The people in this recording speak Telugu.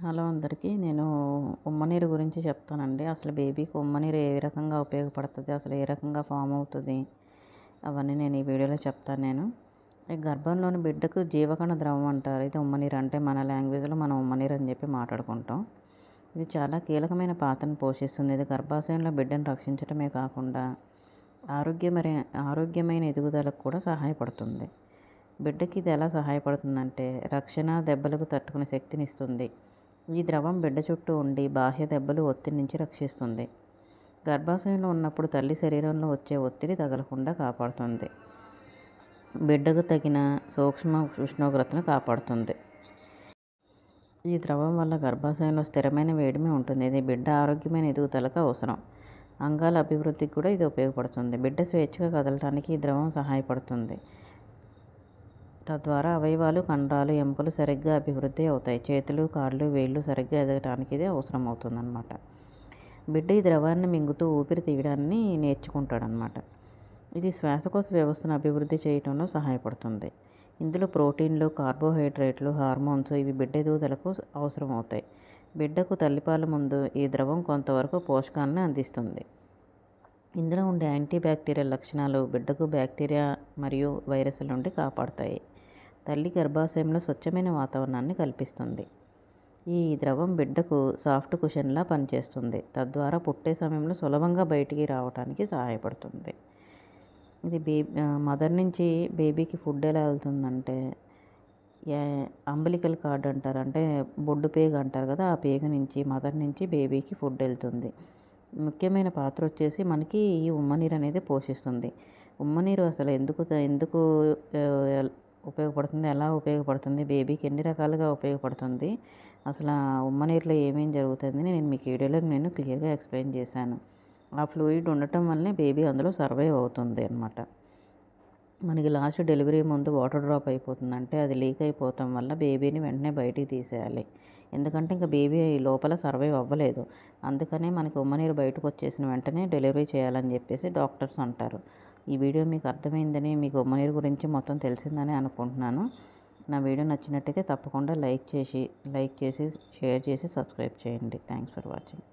హలో అందరికీ. నేను ఉమ్మనీరు గురించి చెప్తానండి. అసలు బేబీకి ఉమ్మనీరు ఏ రకంగా ఉపయోగపడుతుంది, అసలు ఏ రకంగా ఫామ్ అవుతుంది, అవన్నీ నేను ఈ వీడియోలో చెప్తాను. ఈ గర్భంలోని బిడ్డకు జీవకణ ద్రవం అంటారు. ఇది ఉమ్మనీరు అంటే మన లాంగ్వేజ్లో మనం ఉమ్మనీరు అని చెప్పి మాట్లాడుకుంటాం. ఇది చాలా కీలకమైన పాత్రను పోషిస్తుంది. ఇది గర్భాశయంలో బిడ్డను రక్షించడమే కాకుండా ఆరోగ్యమైన ఎదుగుదలకు కూడా సహాయపడుతుంది. బిడ్డకి ఇది ఎలా సహాయపడుతుందంటే రక్షణ, దెబ్బలకు తట్టుకునే శక్తిని ఇస్తుంది. ఈ ద్రవం బిడ్డ చుట్టూ ఉండి బాహ్య దెబ్బలు, ఒత్తిడి నుంచి రక్షిస్తుంది. గర్భాశయంలో ఉన్నప్పుడు తల్లి శరీరంలో వచ్చే ఒత్తిడి తగలకుండా కాపాడుతుంది. బిడ్డకు తగిన సూక్ష్మ ఉష్ణోగ్రతను కాపాడుతుంది. ఈ ద్రవం వల్ల గర్భాశయంలో స్థిరమైన వేడిమి ఉంటుంది. ఇది బిడ్డ ఆరోగ్యమైన ఎదుగుదలకు అవసరం. అంగాల అభివృద్ధికి కూడా ఇది ఉపయోగపడుతుంది. బిడ్డ స్వేచ్ఛగా కదలడానికి ఈ ద్రవం సహాయపడుతుంది. తద్వారా అవయవాలు, కండరాలు, ఎముకలు సరిగ్గా అభివృద్ధి అవుతాయి. చేతులు, కాళ్ళు, వేళ్ళు సరిగ్గా ఎదగటానికి ఇది అవసరం అవుతుందన్నమాట. బిడ్డ ఈ ద్రవాన్ని మింగుతూ ఊపిరి తీయడాన్ని నేర్చుకుంటాడనమాట. ఇది శ్వాసకోశ వ్యవస్థను అభివృద్ధి చేయడంలో సహాయపడుతుంది. ఇందులో ప్రోటీన్లు, కార్బోహైడ్రేట్లు, హార్మోన్స్ ఇవి బిడ్డ ఎదుగుదలకు అవసరం అవుతాయి. బిడ్డకు తల్లిపాల ముందు ఈ ద్రవం కొంతవరకు పోషకాలను అందిస్తుంది. ఇందులో ఉండే యాంటీబ్యాక్టీరియల్ లక్షణాలు బిడ్డకు బ్యాక్టీరియా మరియు వైరస్ల నుండి కాపాడుతాయి. తల్లి గర్భాశయంలో స్వచ్ఛమైన వాతావరణాన్ని కల్పిస్తుంది. ఈ ద్రవం బిడ్డకు సాఫ్ట్ కుషన్లా పనిచేస్తుంది. తద్వారా పుట్టే సమయంలో సులభంగా బయటికి రావడానికి సహాయపడుతుంది. ఇది మదర్ నుంచి బేబీకి ఫుడ్ ఎలా వెళ్తుందంటే అంబలికల్ కార్డ్ అంటారు, అంటే బొడ్డు పేగు అంటారు కదా, ఆ పేగు నుంచి మదర్ నుంచి బేబీకి ఫుడ్ వెళ్తుంది. ముఖ్యమైన పాత్ర వచ్చేసి మనకి ఈ ఉమ్మనీరు అనేది పోషిస్తుంది. ఉమ్మనీరు అసలు ఎందుకు ఉపయోగపడుతుంది, ఎలా ఉపయోగపడుతుంది, బేబీకి ఎన్ని రకాలుగా ఉపయోగపడుతుంది, అసలు ఆ ఉమ్మనీరులో ఏమేం జరుగుతుందని నేను మీకు వీడియోలో క్లియర్గా ఎక్స్ప్లెయిన్ చేశాను. ఆ ఫ్లూయిడ్ ఉండటం వల్లనే బేబీ అందులో సర్వైవ్ అవుతుంది అన్నమాట. మనకి లాస్ట్ డెలివరీ ముందు వాటర్ డ్రాప్ అయిపోతుంది, అంటే అది లీక్ అయిపోవటం వల్ల బేబీని వెంటనే బయటికి తీసేయాలి. ఎందుకంటే ఇంకా బేబీ లోపల సర్వైవ్ అవ్వలేదు. అందుకనే మనకి ఉమ్మనీరు బయటకు వచ్చేసిన వెంటనే డెలివరీ చేయాలని చెప్పేసి డాక్టర్స్ అంటారు. ఈ వీడియో మీకు అర్థమైందని, మీకు ఉమ్మనీరు గురించి మొత్తం తెలిసిందని అనుకుంటున్నాను. నా వీడియో నచ్చినట్టయితే తప్పకుండా లైక్ చేసి షేర్ చేసి సబ్స్క్రైబ్ చేయండి. Thanks for watching.